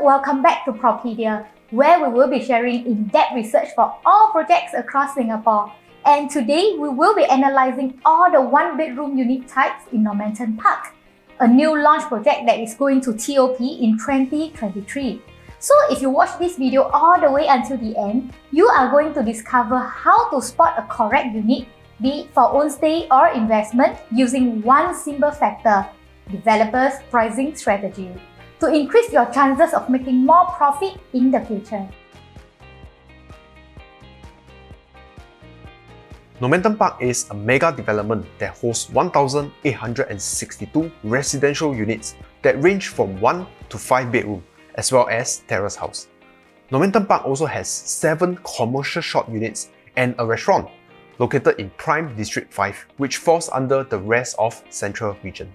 welcome back to Propedia, where we will be sharing in-depth research for all projects across Singapore. And today, we will be analysing all the one-bedroom unit types in Normanton Park, a new launch project that is going to TOP in 2023. So if you watch this video all the way until the end, you are going to discover how to spot a correct unit, be it for own stay or investment, using one simple factor: developers' pricing strategy, to increase your chances of making more profit in the future. Normanton Park is a mega development that hosts 1,862 residential units that range from 1 to 5 bedroom, as well as terrace house. Normanton Park also has 7 commercial shop units and a restaurant located in Prime District 5, which falls under the rest of Central Region.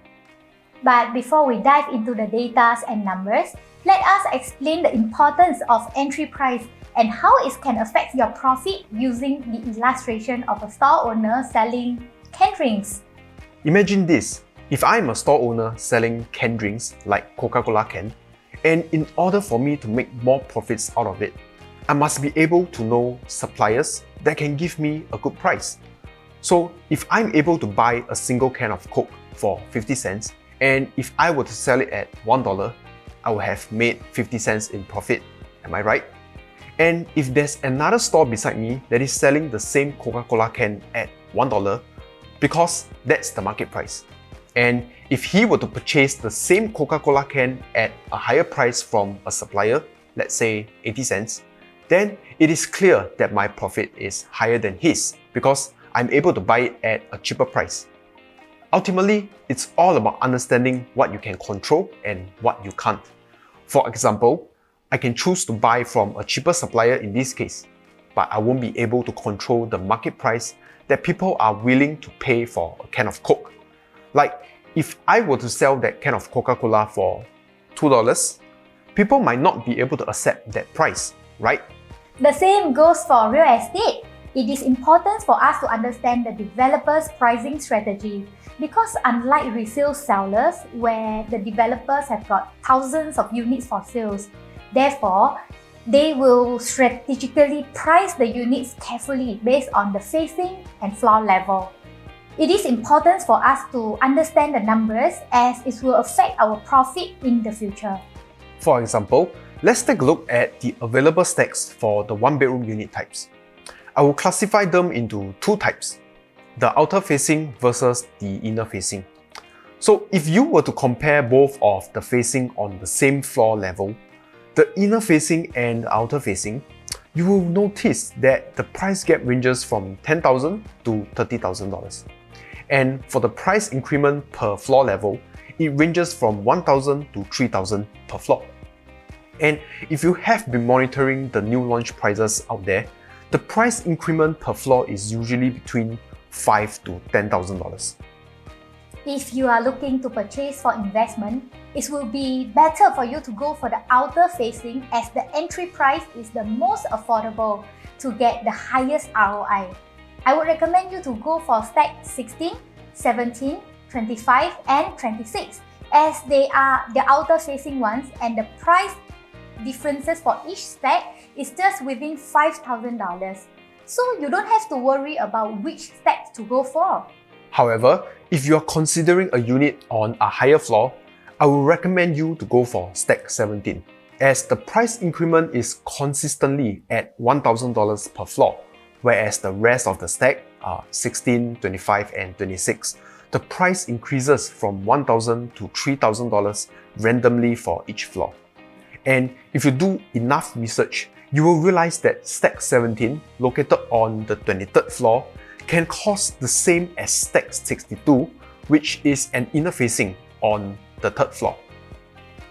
But before we dive into the data and numbers, let us explain the importance of entry price and how it can affect your profit using the illustration of a store owner selling canned drinks. Imagine this: if I'm a store owner selling canned drinks like Coca-Cola can, and in order for me to make more profits out of it, I must be able to know suppliers that can give me a good price. So if I'm able to buy a single can of Coke for 50 cents, and if I were to sell it at $1, I would have made 50 cents in profit. Am I right? And if there's another store beside me that is selling the same Coca-Cola can at $1, because that's the market price. And if he were to purchase the same Coca-Cola can at a higher price from a supplier, let's say 80 cents, then it is clear that my profit is higher than his because I'm able to buy it at a cheaper price. Ultimately, it's all about understanding what you can control and what you can't. For example, I can choose to buy from a cheaper supplier in this case, but I won't be able to control the market price that people are willing to pay for a can of Coke. Like, if I were to sell that can of Coca-Cola for $2, people might not be able to accept that price, right? The same goes for real estate. It is important for us to understand the developer's pricing strategy, because unlike resale sellers where the developers have got thousands of units for sales, therefore, they will strategically price the units carefully based on the facing and floor level. It is important for us to understand the numbers as it will affect our profit in the future. For example, let's take a look at the available stacks for the one-bedroom unit types. I will classify them into 2 types: the outer facing versus the inner facing. So if you were to compare both of the facing on the same floor level, the inner facing and the outer facing, you will notice that the price gap ranges from $10,000 to $30,000. And for the price increment per floor level, it ranges from $1,000 to $3,000 per floor. And if you have been monitoring the new launch prices out there, the price increment per floor is usually between $5,000 to $10,000. If you are looking to purchase for investment, it will be better for you to go for the outer facing, as the entry price is the most affordable to get the highest ROI. I would recommend you to go for stack 16, 17, 25 and 26, as they are the outer facing ones, and the price differences for each stack is just within $5,000. So you don't have to worry about which stack to go for. However, if you are considering a unit on a higher floor, I will recommend you to go for stack 17, as the price increment is consistently at $1,000 per floor, whereas the rest of the stack, 16, 25 and 26, the price increases from $1,000 to $3,000 randomly for each floor. And if you do enough research, you will realize that stack 17, located on the 23rd floor, can cost the same as stack 62, which is an inner facing on the 3rd floor.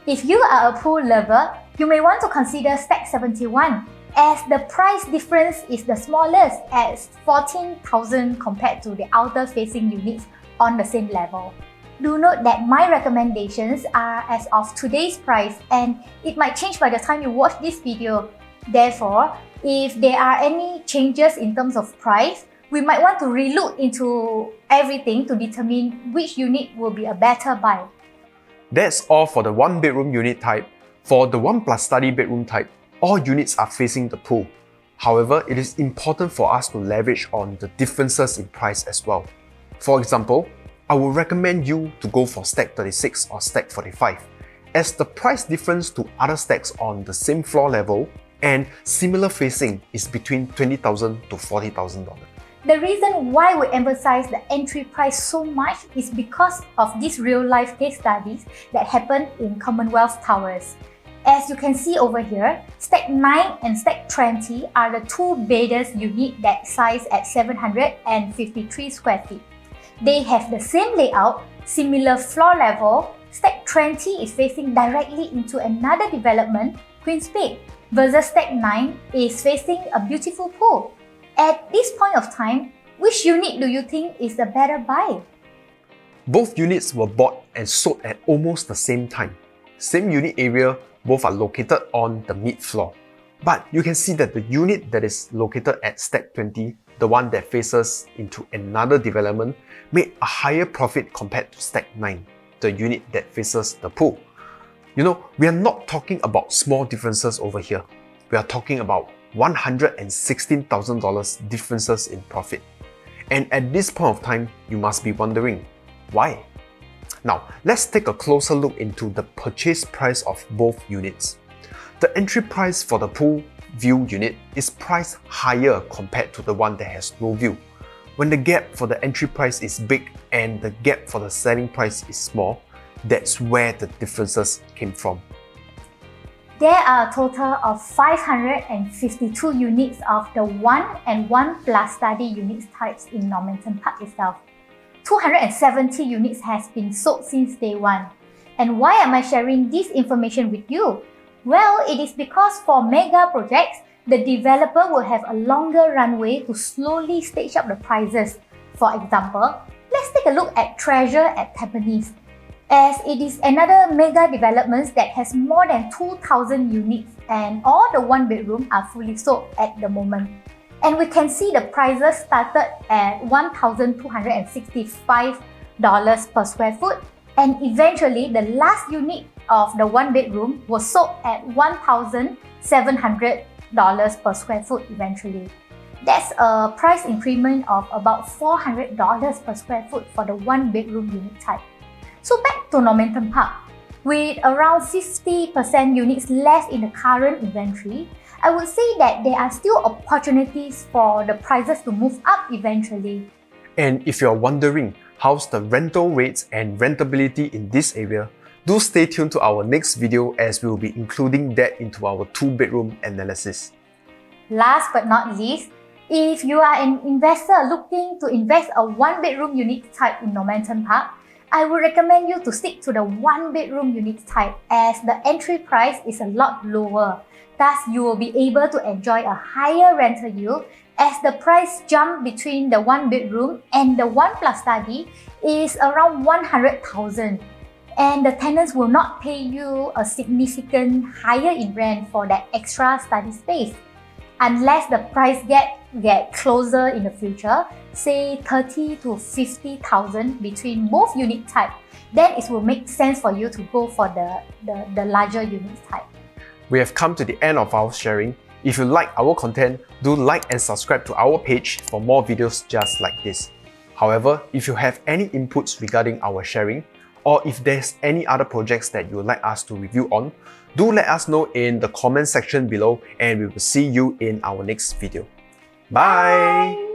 If you are a pool lover, you may want to consider stack 71, as the price difference is the smallest at $14,000 compared to the outer facing units on the same level. Do note that my recommendations are as of today's price, and it might change by the time you watch this video. Therefore, if there are any changes in terms of price, we might want to relook into everything to determine which unit will be a better buy. That's all for the one-bedroom unit type. For the 1 plus study bedroom type, all units are facing the pool. However, it is important for us to leverage on the differences in price as well. For example, I would recommend you to go for stack 36 or stack 45, as the price difference to other stacks on the same floor level and similar facing is between $20,000 to $40,000. The reason why we emphasize the entry price so much is because of these real-life case studies that happened in Commonwealth Towers. As you can see over here, Stack 9 and Stack 20 are the two biggest units that size at 753 square feet. They have the same layout, similar floor level. Stack 20 is facing directly into another development, Queen's Peak, versus Stack 9 is facing a beautiful pool. At this point of time, which unit do you think is the better buy? Both units were bought and sold at almost the same time. Same unit area, both are located on the mid-floor. But you can see that the unit that is located at Stack 20, the one that faces into another development, made a higher profit compared to Stack 9, the unit that faces the pool. You know, we are not talking about small differences over here. We are talking about $116,000 differences in profit. And at this point of time, you must be wondering, why? Now, let's take a closer look into the purchase price of both units. The entry price for the pool view unit is priced higher compared to the one that has no view. When the gap for the entry price is big and the gap for the selling price is small, that's where the differences came from. There are a total of 552 units of the 1 and 1 plus study units types in Normanton Park itself. 270 units has been sold since day one. And why am I sharing this information with you? Well, it is because for mega projects, the developer will have a longer runway to slowly stage up the prices. For example, let's take a look at Treasure at Tampines, as it is another mega development that has more than 2,000 units and all the 1 bedroom are fully sold at the moment. And we can see the prices started at $1,265 per square foot, and eventually the last unit of the 1 bedroom was sold at $1,700 per square foot eventually. That's a price increment of about $400 per square foot for the 1 bedroom unit type. So back to Normanton Park. With around 50% units left in the current inventory, I would say that there are still opportunities for the prices to move up eventually. And if you're wondering how's the rental rates and rentability in this area, do stay tuned to our next video as we'll be including that into our 2-bedroom analysis. Last but not least, if you are an investor looking to invest a 1-bedroom unit type in Normanton Park, I would recommend you to stick to the 1-bedroom unit type as the entry price is a lot lower. Thus, you will be able to enjoy a higher rental yield as the price jump between the 1 bedroom and the 1 plus study is around $100,000. And the tenants will not pay you a significant higher in rent for that extra study space. Unless the price get closer in the future, say $30,000 to $50,000 between both unit type, then it will make sense for you to go for the larger unit type. We have come to the end of our sharing. If you like our content, do like and subscribe to our page for more videos just like this. However, if you have any inputs regarding our sharing, or if there's any other projects that you would like us to review on, do let us know in the comment section below and we will see you in our next video. Bye!